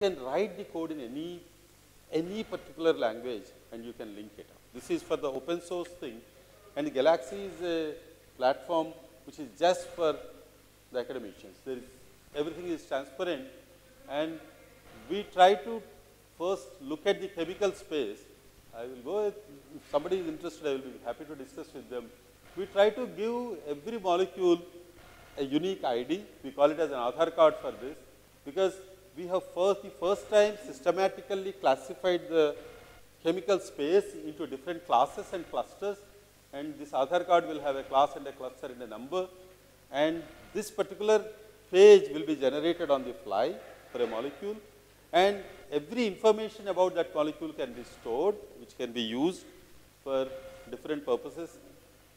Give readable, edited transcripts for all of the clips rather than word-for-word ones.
can write the code in any particular language and you can link it up. This is for the open source thing, and Galaxy is a platform which is just for the academicians. Everything is transparent, and we try to first look at the chemical space. I will go, if somebody is interested, I will be happy to discuss with them. We try to give every molecule a unique ID. We call it as an Aadhaar card for this, because we have the first time systematically classified the chemical space into different classes and clusters, and this Aadhaar card will have a class and a cluster and a number, and this particular page will be generated on the fly for a molecule, and every information about that molecule can be stored, which can be used for different purposes.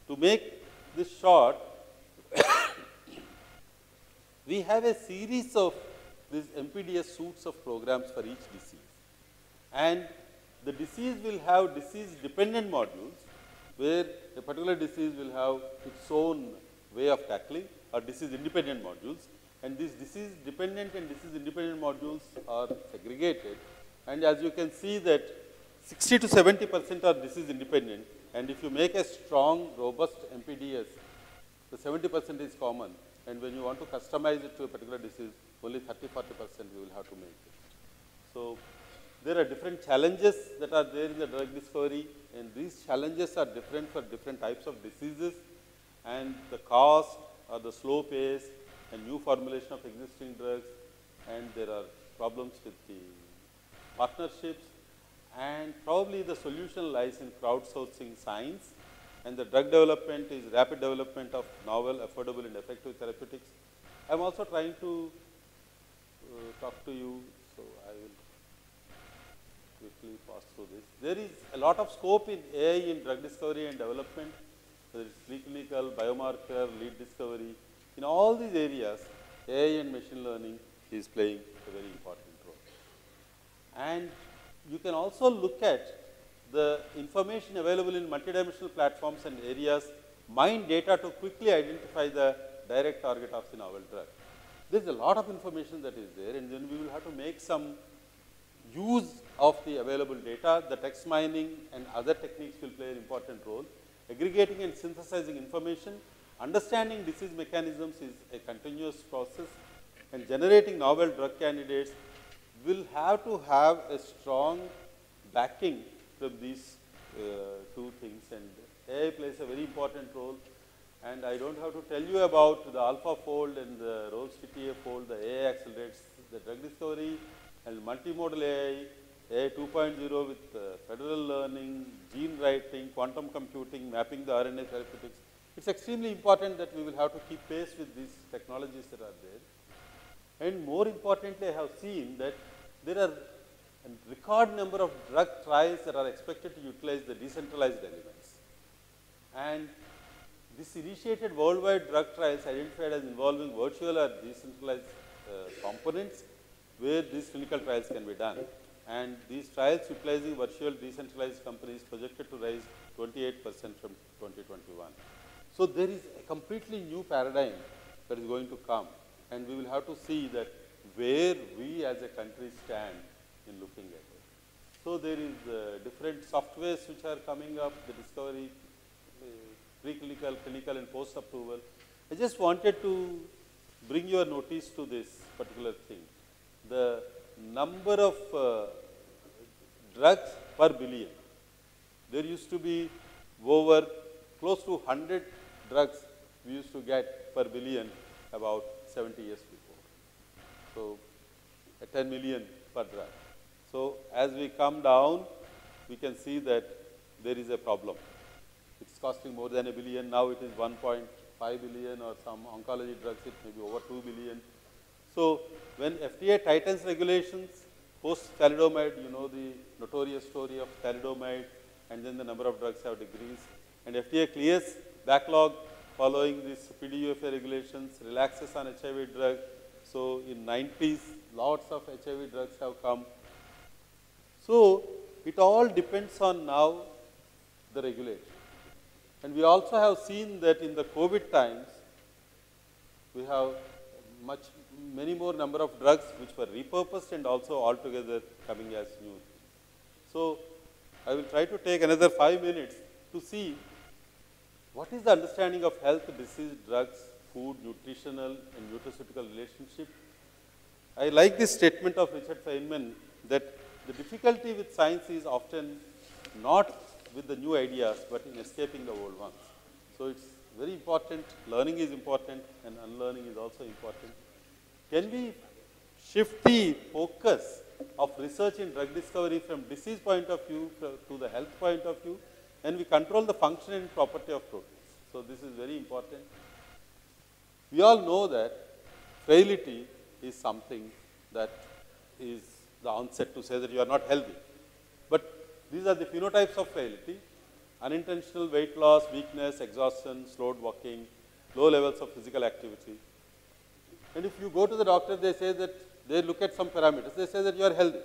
To make this short, we have a series of these MPDS suites of programs for each disease, and the disease will have disease dependent modules, where a particular disease will have its own way of tackling, or disease independent modules, and these disease dependent and disease independent modules are segregated, and as you can see that 60 to 70% are disease independent, and if you make a strong robust MPDS, the 70% is common, and when you want to customize it to a particular disease, only 30-40% you will have to make it. So there are different challenges that are there in the drug discovery, and these challenges are different for different types of diseases, and the cost or the slow pace and new formulation of existing drugs, and there are problems with the partnerships, and probably the solution lies in crowdsourcing science, and the drug development is rapid development of novel, affordable and effective therapeutics. I am also trying to talk to you, so I will quickly pass through this. There is a lot of scope in AI in drug discovery and development, whether it is preclinical, biomarker, lead discovery. In all these areas, AI and machine learning is playing a very important role. And you can also look at the information available in multidimensional platforms and areas, mine data to quickly identify the direct target of the novel drug. There is a lot of information that is there, and then we will have to make some use of the available data. The text mining and other techniques will play an important role. Aggregating and synthesizing information, understanding disease mechanisms is a continuous process, and generating novel drug candidates will have to have a strong backing from these two things, and AI plays a very important role. And I don't have to tell you about the AlphaFold and the Rolls-CTA fold. The AI accelerates the drug discovery, and multimodal AI, AI 2.0 with federal learning, gene writing, quantum computing, mapping the RNA therapeutics. It's extremely important that we will have to keep pace with these technologies that are there. And more importantly, I have seen that there are a record number of drug trials that are expected to utilize the decentralized elements. And this initiated worldwide drug trials identified as involving virtual or decentralized components where these clinical trials can be done. And these trials utilizing virtual decentralized companies projected to rise 28% from 2021. So there is a completely new paradigm that is going to come, and we will have to see that where we as a country stand in looking at it. So there is different softwares which are coming up, the discovery, preclinical, clinical and post-approval. I just wanted to bring your notice to this particular thing. The number of drugs per billion. There used to be over close to 100 drugs we used to get per billion about 70 years before. So 10 million per drug. So as we come down, we can see that there is a problem. It's costing more than $1 billion. Now it is 1.5 billion, or some oncology drugs it may be over 2 billion. So when FDA tightens regulations, post-thalidomide, you know the notorious story of thalidomide, and then the number of drugs have decreased. And FDA clears backlog following these PDUFA regulations, relaxes on HIV drug. So in 90s, lots of HIV drugs have come. So it all depends on now the regulation. And we also have seen that in the COVID times, we have many more number of drugs which were repurposed and also altogether coming as new. So, I will try to take another 5 minutes to see what is the understanding of health, disease, drugs, food, nutritional and nutraceutical relationship. I like this statement of Richard Feynman that the difficulty with science is often not with the new ideas, but in escaping the old ones. So, it's very important, learning is important and unlearning is also important. Can we shift the focus of research in drug discovery from disease point of view to the health point of view, and we control the function and property of proteins. So, this is very important. We all know that frailty is something that is the onset to say that you are not healthy. But these are the phenotypes of frailty: unintentional weight loss, weakness, exhaustion, slowed walking, low levels of physical activity. And if you go to the doctor, they say that they look at some parameters, they say that you are healthy.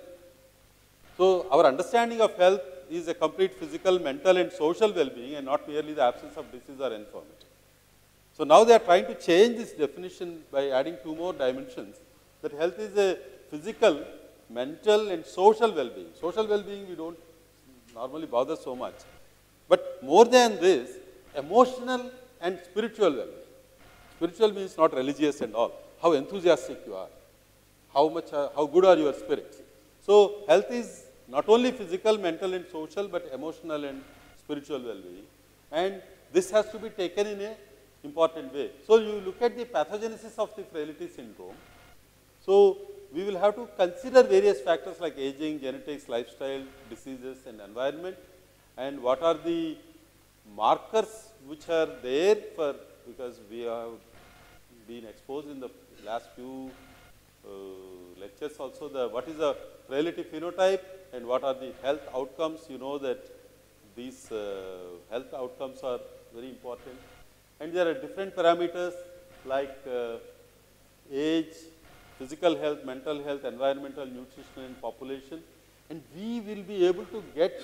So, our understanding of health is a complete physical, mental and social well-being and not merely the absence of disease or infirmity. So, now they are trying to change this definition by adding 2 more dimensions, that health is a physical, mental and social well-being. Social well-being we do not normally bother so much, but more than this, emotional and spiritual well-being. Spiritual means not religious and all, how enthusiastic you are, how good are your spirits. So, health is not only physical, mental and social, but emotional and spiritual well-being, and this has to be taken in a important way. So, you look at the pathogenesis of the frailty syndrome. So, we will have to consider various factors like aging, genetics, lifestyle, diseases and environment, and what are the markers which are there for, because we have been exposed in the last few lectures also, what is the frailty phenotype and what are the health outcomes. You know that these health outcomes are very important, and there are different parameters like age, physical health, mental health, environmental, nutrition and population, and we will be able to get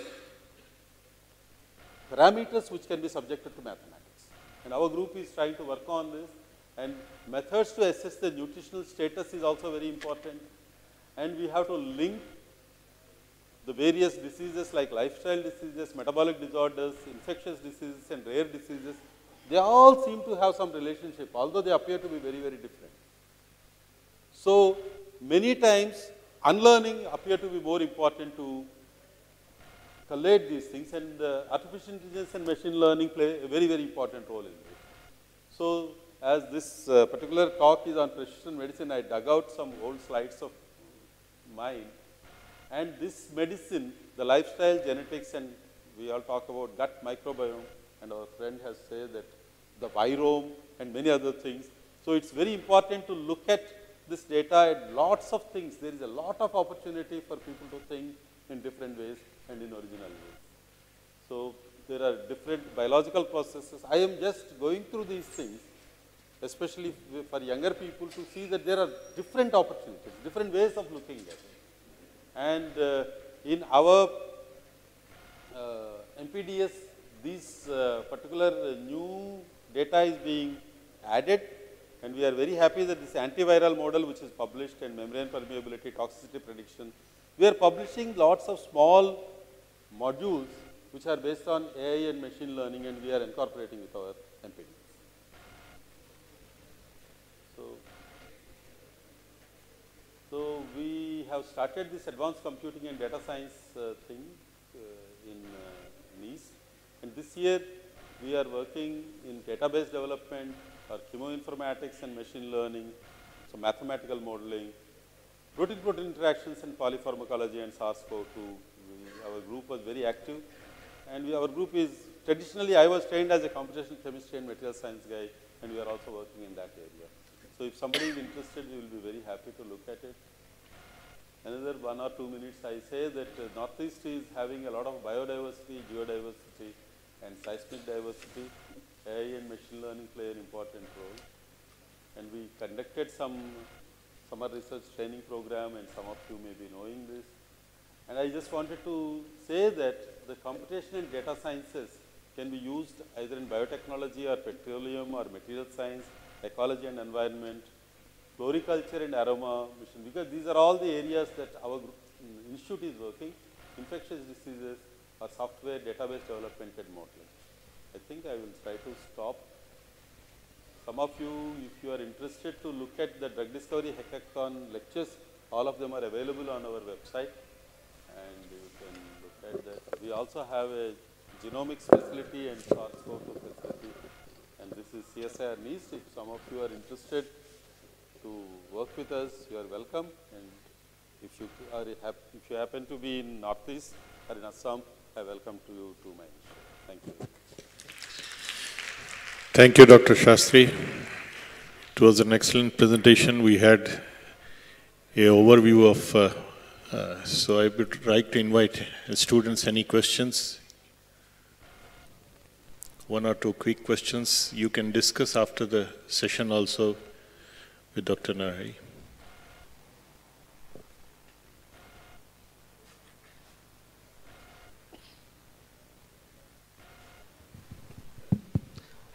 parameters which can be subjected to mathematics. And our group is trying to work on this, and methods to assess the nutritional status is also very important, and we have to link the various diseases like lifestyle diseases, metabolic disorders, infectious diseases and rare diseases. They all seem to have some relationship, although they appear to be very, very different. So, many times unlearning appear to be more important to collate these things, and artificial intelligence and machine learning play a very, very important role in this. So, as this particular talk is on precision medicine, I dug out some old slides of mine, and this medicine, the lifestyle, genetics, and we all talk about gut microbiome, and our friend has said that the virome and many other things. So, it's very important to look at this data and lots of things. There is a lot of opportunity for people to think in different ways and in original ways. So, there are different biological processes. I am just going through these things, especially for younger people, to see that there are different opportunities, different ways of looking at it. And in our MPDS, this particular new data is being added, and we are very happy that this antiviral model which is published, and membrane permeability, toxicity prediction, we are publishing lots of small modules which are based on AI and machine learning, and we are incorporating with our MPDS. So, we have started this advanced computing and data science thing in Nice, and this year we are working in database development, or chemoinformatics and machine learning, so mathematical modeling, protein-protein interactions and polypharmacology and SARS-CoV-2. Our group was very active, and our group is traditionally, I was trained as a computational chemistry and material science guy, and we are also working in that area. So, if somebody is interested, we will be very happy to look at it. Another 1 or 2 minutes, I say that Northeast is having a lot of biodiversity, geodiversity and seismic diversity. AI and machine learning play an important role. And we conducted some summer research training program, and some of you may be knowing this. And I just wanted to say that the computation and data sciences can be used either in biotechnology or petroleum or material science, ecology and environment, floriculture and aroma mission, because these are all the areas that our institute is working, infectious diseases or software database development and modeling. I think I will try to stop. Some of you, if you are interested to look at the drug discovery hackathon lectures, all of them are available on our website and you can look at that. We also have a genomics facility and SARS-CoV-2 facility, and this is CSIR NIST. If some of you are interested to work with us, you are welcome. And if you happen to be in Northeast or in Assam, I welcome you to my institute. Thank you. Thank you, Dr. Shastri. It was an excellent presentation. We had an overview of, so I would like to invite students, any questions? One or two quick questions you can discuss after the session also with Dr. Nahari.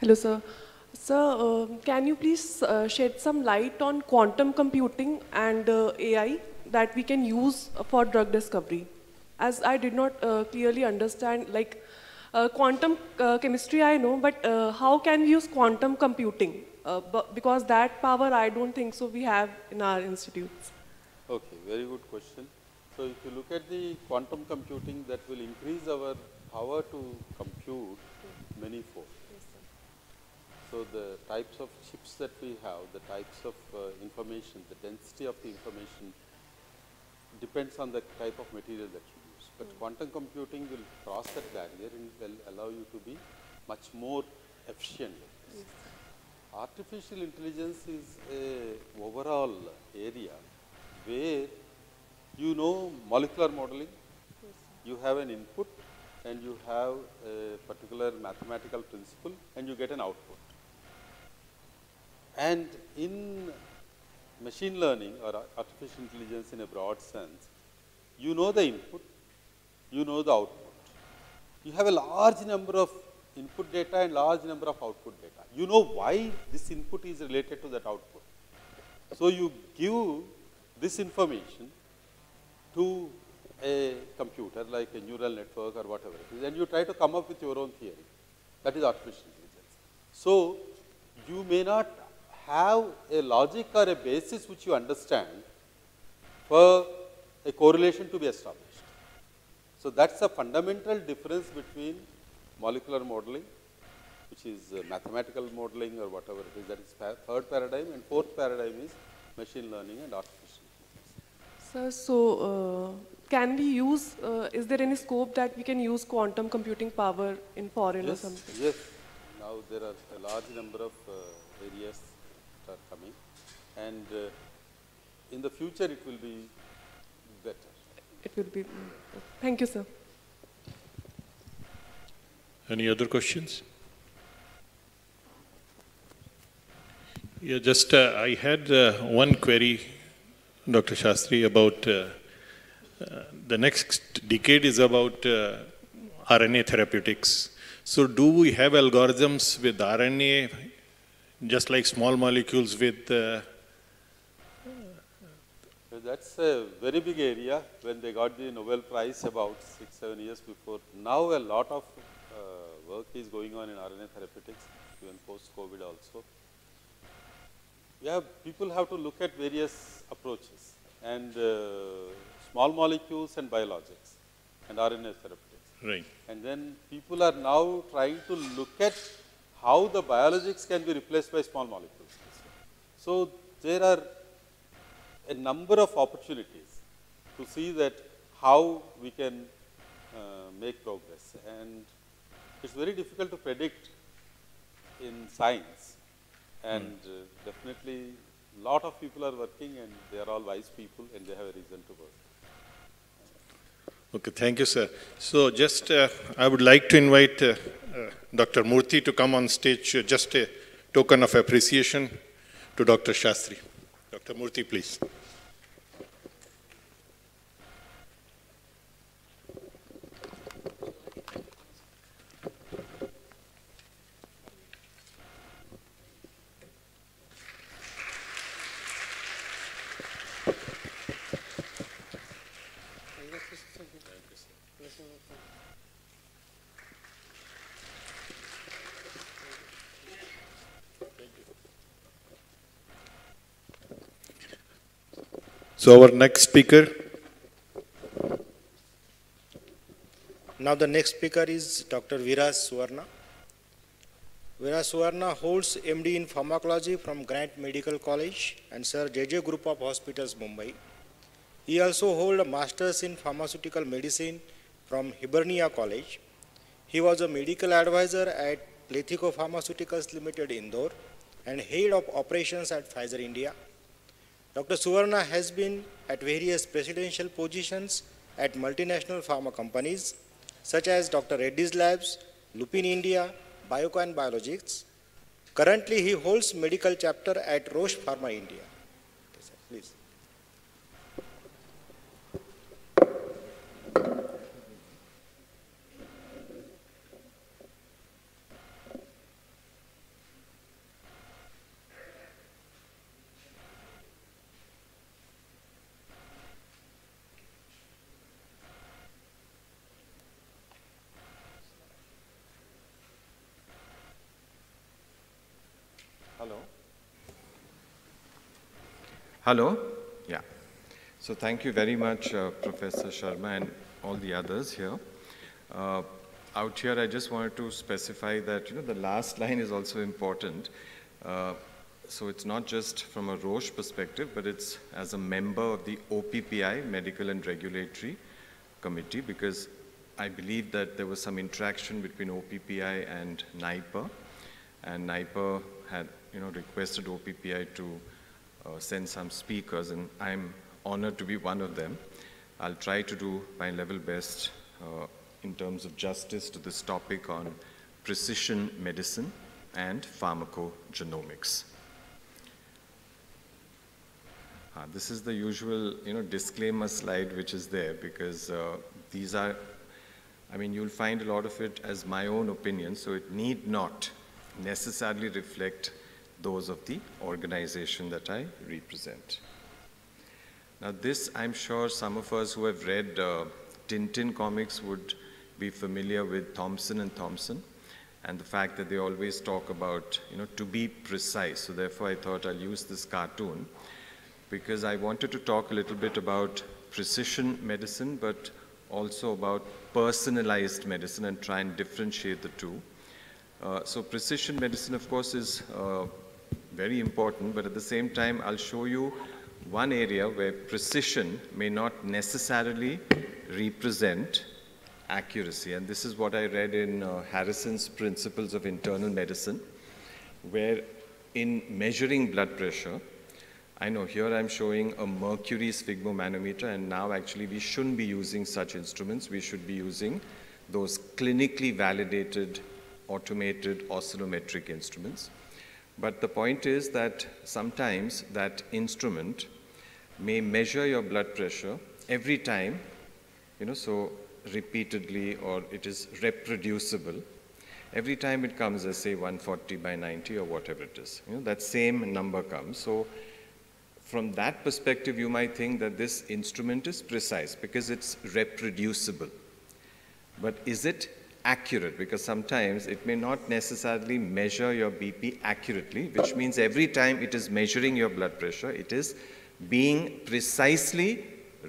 Hello, sir. Sir, can you please shed some light on quantum computing and AI that we can use for drug discovery? As I did not clearly understand, like quantum chemistry I know, but how can we use quantum computing? Because that power I don't think so we have in our institutes. Okay, very good question. So if you look at the quantum computing, that will increase our power to compute many-fold. So the types of chips that we have, the types of information, the density of the information depends on the type of material that you use. But quantum computing will cross that barrier and will allow you to be much more efficient. Yes. Artificial intelligence is a overall area where you know molecular modeling, yes, you have an input and you have a particular mathematical principle and you get an output. And in machine learning or artificial intelligence in a broad sense, you know the input, you know the output. You have a large number of input data and large number of output data. You know why this input is related to that output. So you give this information to a computer like a neural network or whatever it is, and you try to come up with your own theory. That is artificial intelligence. So you may not have a logic or a basis which you understand for a correlation to be established. So that's a fundamental difference between molecular modeling, which is mathematical modeling or whatever it is, that is third paradigm, and fourth paradigm is machine learning and artificial intelligence. Sir, so can we use, is there any scope that we can use quantum computing power in foreign or something? Yes, now there are a large number of areas that are coming, and in the future it will be better. It will be, thank you, sir. Any other questions? Yeah, just I had one query, Dr. Shastri, about the next decade is about RNA therapeutics. So do we have algorithms with RNA, just like small molecules with... That's a very big area. When they got the Nobel Prize about 6-7 years before, now a lot of work is going on in RNA therapeutics, even post-COVID also. Yeah, people have to look at various approaches, and small molecules and biologics and RNA therapeutics. Right. And then people are now trying to look at how the biologics can be replaced by small molecules. So there are a number of opportunities to see that how we can make progress. And it's very difficult to predict in science. And definitely a lot of people are working, and they are all wise people, and they have a reason to work. Okay, thank you, sir. So just I would like to invite Dr. Murthy to come on stage, just a token of appreciation to Dr. Shastri. Dr. Murthy, please. So our next speaker. Now the next speaker is Dr. Viraj Suvarna. Viraj Suvarna holds MD in Pharmacology from Grant Medical College and Sir J.J. Group of Hospitals, Mumbai. He also holds a Master's in Pharmaceutical Medicine from Hibernia College. He was a medical advisor at Lethico Pharmaceuticals Limited, Indore, and head of operations at Pfizer India. Dr. Suvarna has been at various presidential positions at multinational pharma companies such as Dr. Reddy's Labs, Lupin India, Biocon Biologics. Currently, he holds medical chapter at Roche Pharma India. Yes, sir, please. Hello. Hello. Yeah. So thank you very much, Professor Sharma and all the others here. Out here, I just wanted to specify that the last line is also important. So it's not just from a Roche perspective, but it's as a member of the OPPI, Medical and Regulatory Committee, because I believe that there was some interaction between OPPI and NIPER, and NIPER had requested OPPI to send some speakers, and I'm honored to be one of them. I'll try to do my level best in terms of justice to this topic on precision medicine and pharmacogenomics. This is the usual disclaimer slide which is there, because these are, you'll find a lot of it as my own opinion, so it need not necessarily reflect those of the organization that I represent. Now this, I'm sure some of us who have read Tintin comics would be familiar with Thomson and Thompson, and the fact that they always talk about, to be precise. So therefore I thought I'll use this cartoon, because I wanted to talk a little bit about precision medicine, but also about personalized medicine and try and differentiate the two. So precision medicine, of course, is very important, but at the same time, I'll show you one area where precision may not necessarily represent accuracy. And this is what I read in Harrison's Principles of Internal Medicine, where in measuring blood pressure, I know here I'm showing a mercury sphygmomanometer, and now actually we shouldn't be using such instruments. We should be using those clinically validated automated oscillometric instruments. But the point is that sometimes that instrument may measure your blood pressure every time, so repeatedly, or it is reproducible. Every time it comes as, say, 140/90 or whatever it is, that same number comes. So from that perspective, you might think that this instrument is precise because it's reproducible. But is it accurate? Because sometimes it may not necessarily measure your BP accurately, which means every time it is measuring your blood pressure, it is being precisely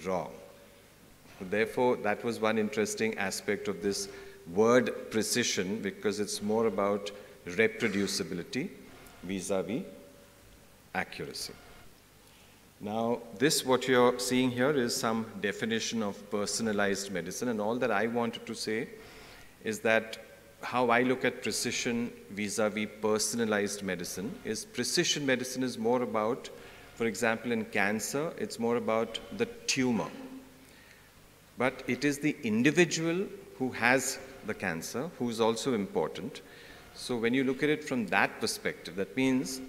wrong. Therefore, that was one interesting aspect of this word precision, because it's more about reproducibility vis-a-vis accuracy. Now, this, what you're seeing here, is some definition of personalized medicine, and all that I wanted to say is that how I look at precision vis-a-vis personalized medicine is precision medicine is more about, for example, in cancer, it's more about the tumor. But it is the individual who has the cancer who is also important. So when you look at it from that perspective, that means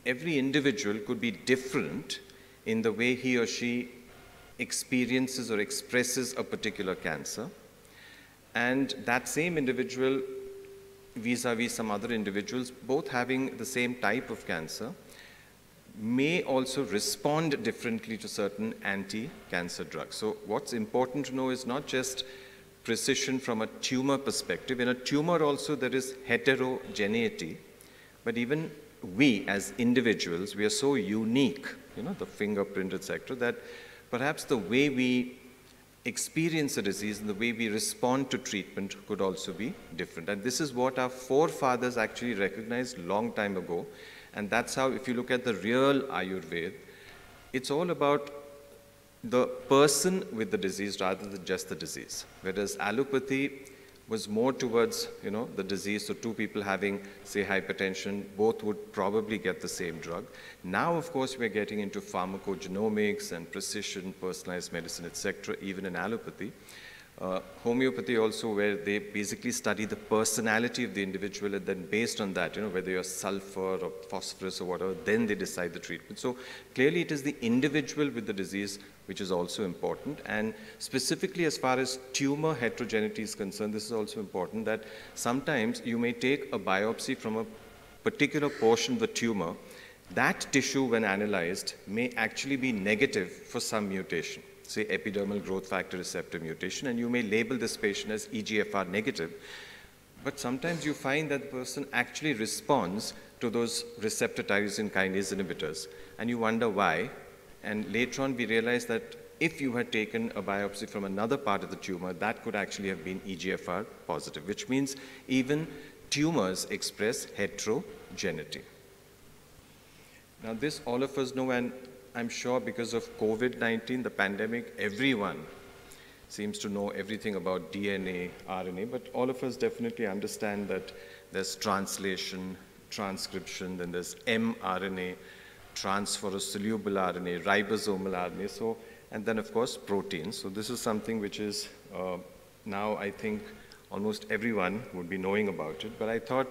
every individual could be different in the way he or she experiences or expresses a particular cancer. And that same individual vis-a-vis some other individuals, both having the same type of cancer, may also respond differently to certain anti-cancer drugs. So what's important to know is not just precision from a tumor perspective. In a tumor also there is heterogeneity, but even we as individuals, we are so unique, the fingerprint, etc., that perhaps the way we experience a disease and the way we respond to treatment could also be different. And this is what our forefathers actually recognized long time ago. And that's how, if you look at the real Ayurveda, it's all about the person with the disease rather than just the disease. Whereas allopathy was more towards, the disease. So two people having, say, hypertension, both would probably get the same drug. Now, of course, we're getting into pharmacogenomics and precision, personalized medicine, etc., even in allopathy. Homeopathy also, where they basically study the personality of the individual, and then based on that, whether you're sulfur or phosphorus or whatever, then they decide the treatment. So clearly it is the individual with the disease which is also important. And specifically as far as tumor heterogeneity is concerned, this is also important, that sometimes you may take a biopsy from a particular portion of the tumor. That tissue, when analyzed, may actually be negative for some mutation, say epidermal growth factor receptor mutation, and you may label this patient as EGFR negative. But sometimes you find that the person actually responds to those receptor tyrosine kinase inhibitors, and you wonder why. And later on, we realized that if you had taken a biopsy from another part of the tumor, that could actually have been EGFR positive, which means even tumors express heterogeneity. Now this all of us know, and I'm sure because of COVID-19, the pandemic, everyone seems to know everything about DNA, RNA, but all of us definitely understand that there's translation, transcription, then there's mRNA, transfer of soluble RNA, ribosomal RNA, so, and then of course proteins. So this is something which is now I think almost everyone would be knowing about it, but I thought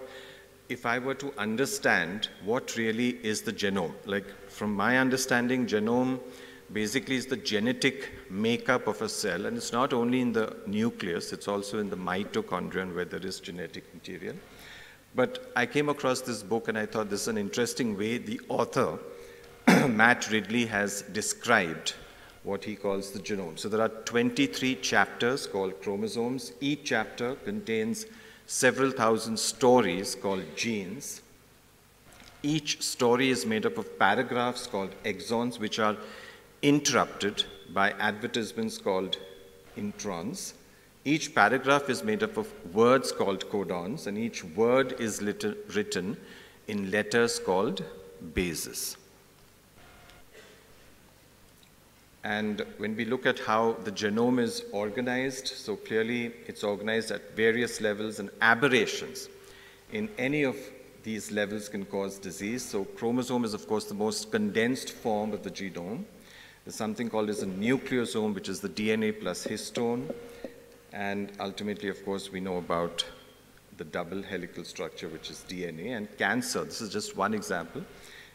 if I were to understand what really is the genome, like from my understanding, genome basically is the genetic makeup of a cell, and it's not only in the nucleus, it's also in the mitochondria where there is genetic material. But I came across this book and I thought this is an interesting way the author, Matt Ridley, has described what he calls the genome. So there are 23 chapters called chromosomes. Each chapter contains several thousand stories called genes. Each story is made up of paragraphs called exons, which are interrupted by advertisements called introns. Each paragraph is made up of words called codons, and each word is written in letters called bases. And when we look at how the genome is organized, so clearly it's organized at various levels, and aberrations in any of these levels can cause disease. So chromosome is of course the most condensed form of the genome. There's something called as a nucleosome, which is the DNA plus histone. And ultimately, of course, we know about the double helical structure, which is DNA. And cancer, this is just one example,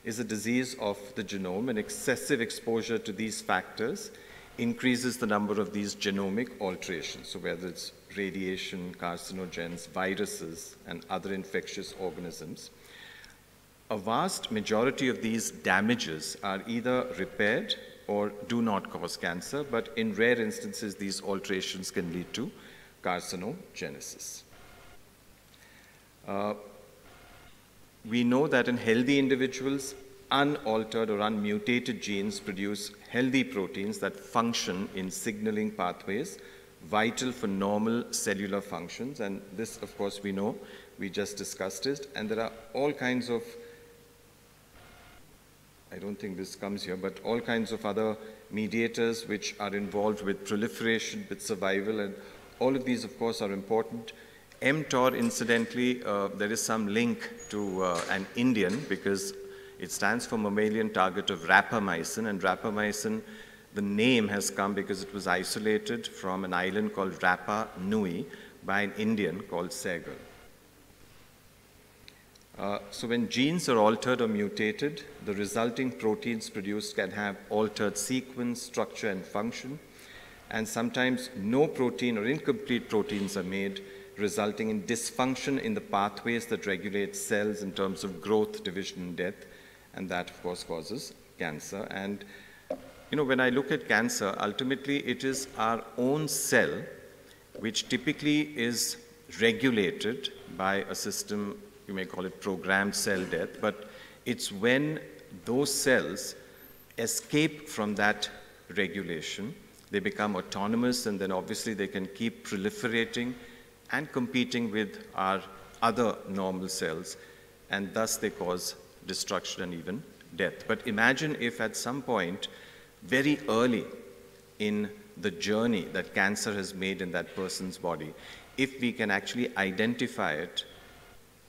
is a disease of the genome, and excessive exposure to these factors increases the number of these genomic alterations. So whether it's radiation, carcinogens, viruses, and other infectious organisms, a vast majority of these damages are either repaired or do not cause cancer, but in rare instances, these alterations can lead to carcinogenesis. We know that in healthy individuals, unaltered or unmutated genes produce healthy proteins that function in signaling pathways vital for normal cellular functions. And this, of course, we know, we just discussed it. And there are all kinds of, I don't think this comes here, but all kinds of other mediators which are involved with proliferation, with survival, and all of these, of course, are important. mTOR, incidentally, there is some link to an Indian, because it stands for mammalian target of rapamycin, and rapamycin, the name has come because it was isolated from an island called Rapa Nui by an Indian called Sehgal. So when genes are altered or mutated, the resulting proteins produced can have altered sequence, structure, and function, and sometimes no protein or incomplete proteins are made, resulting in dysfunction in the pathways that regulate cells in terms of growth, division, and death. and that, of course, causes cancer. And, you know, when I look at cancer, ultimately it is our own cell which typically is regulated by a system, you may call it programmed cell death, but it's when those cells escape from that regulation, they become autonomous, and then obviously they can keep proliferating and competing with our other normal cells, and thus they cause destruction and even death. But imagine if at some point, very early in the journey that cancer has made in that person's body, if we can actually identify it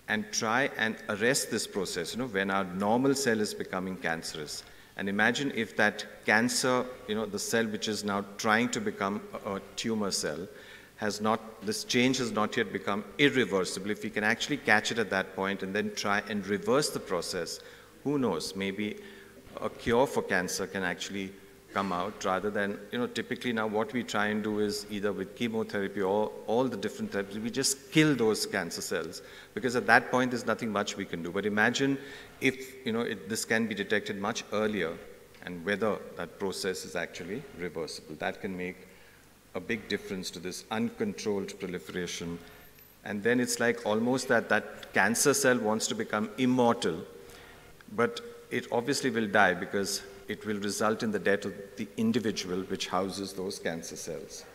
and try and arrest this process, you know, when our normal cell is becoming cancerous. And imagine if that cancer, you know, the cell which is now trying to become a tumor cell, has not, this change has not yet become irreversible. If we can actually catch it at that point and then try and reverse the process, who knows, maybe a cure for cancer can actually come out, rather than, you know, typically now what we try and do is either with chemotherapy or all the different therapies, we just kill those cancer cells, because at that point there's nothing much we can do. But imagine if, you know, this can be detected much earlier, and whether that process is actually reversible. That can make a big difference to this uncontrolled proliferation. And then it's like almost that cancer cell wants to become immortal, but it obviously will die because it will result in the death of the individual which houses those cancer cells.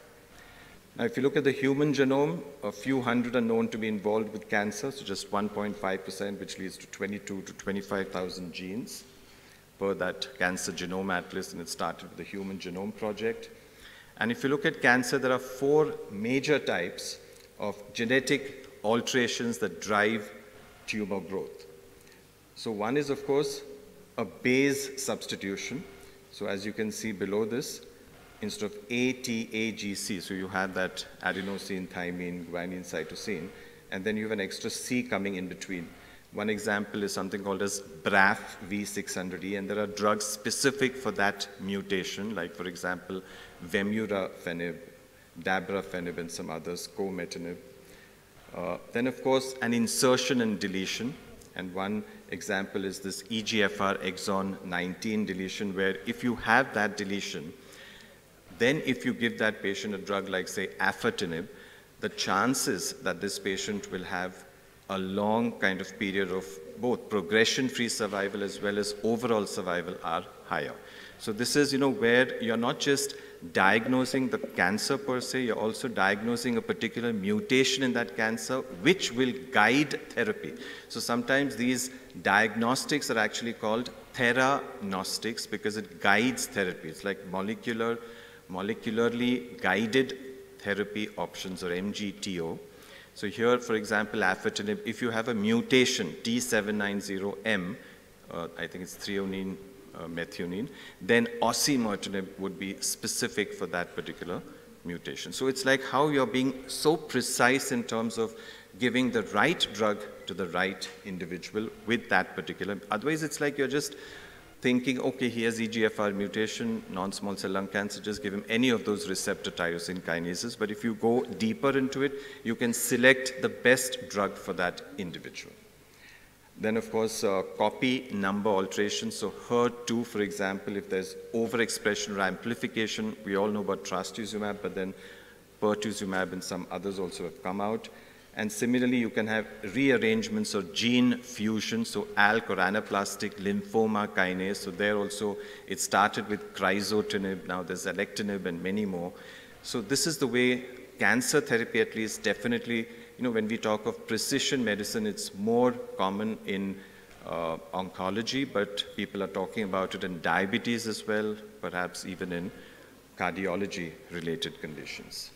Now, if you look at the human genome, a few hundred are known to be involved with cancer, so just 1.5%, which leads to 22 to 25,000 genes per that Cancer Genome Atlas, and it started with the Human Genome Project. And if you look at cancer, there are 4 major types of genetic alterations that drive tumor growth. So one is, of course, a base substitution. So as you can see below this, instead of ATAGC, so you have that adenosine, thymine, guanine, cytosine, and then you have an extra C coming in between. One example is something called as BRAF V600E, and there are drugs specific for that mutation, like, for example, vemurafenib, dabrafenib, and some others, cometinib. Then, of course, an insertion and deletion. And one example is this EGFR exon 19 deletion, where if you have that deletion, then if you give that patient a drug like, say, afatinib, the chances that this patient will have a long kind of period of both progression-free survival as well as overall survival are higher. So this is, you know, where you're not just diagnosing the cancer per se, you're also diagnosing a particular mutation in that cancer which will guide therapy. So sometimes these diagnostics are actually called theranostics because it guides therapy. It's like molecularly guided therapy options, or MGTO. So here, for example, afatinib, if you have a mutation, T790M, I think it's threonine, methionine, then osimertinib would be specific for that particular mutation. So it's like how you're being so precise in terms of giving the right drug to the right individual with that particular. Otherwise, it's like you're just thinking, okay, he has EGFR mutation, non-small cell lung cancer, just give him any of those receptor tyrosine kinases. But if you go deeper into it, you can select the best drug for that individual. Then, of course, copy number alteration. So HER2, for example, if there's overexpression or amplification, we all know about trastuzumab, but then pertuzumab and some others also have come out. And similarly, you can have rearrangements or gene fusion, so ALK or anaplastic lymphoma kinase. So there also, it started with crizotinib, now there's alectinib and many more. So this is the way cancer therapy, at least, definitely, you know, when we talk of precision medicine, it's more common in oncology, but people are talking about it in diabetes as well, perhaps even in cardiology-related conditions.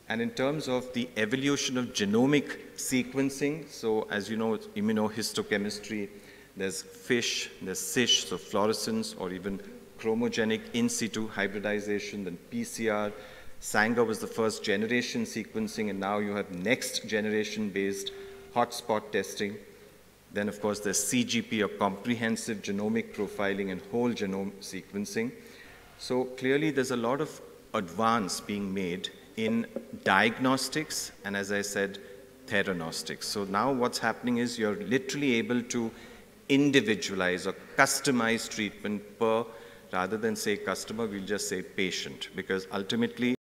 And in terms of the evolution of genomic sequencing, so as you know, immunohistochemistry, there's FISH, there's CISH, so fluorescence, or even chromogenic in situ hybridization, then PCR. Sanger was the first generation sequencing, and now you have next generation based hotspot testing. Then, of course, there's CGP, or comprehensive genomic profiling, and whole genome sequencing. So clearly, there's a lot of advance being made in diagnostics and, as I said, theranostics. So now what's happening is you're literally able to individualized or customized treatment per, rather than say customer, we'll just say patient, because ultimately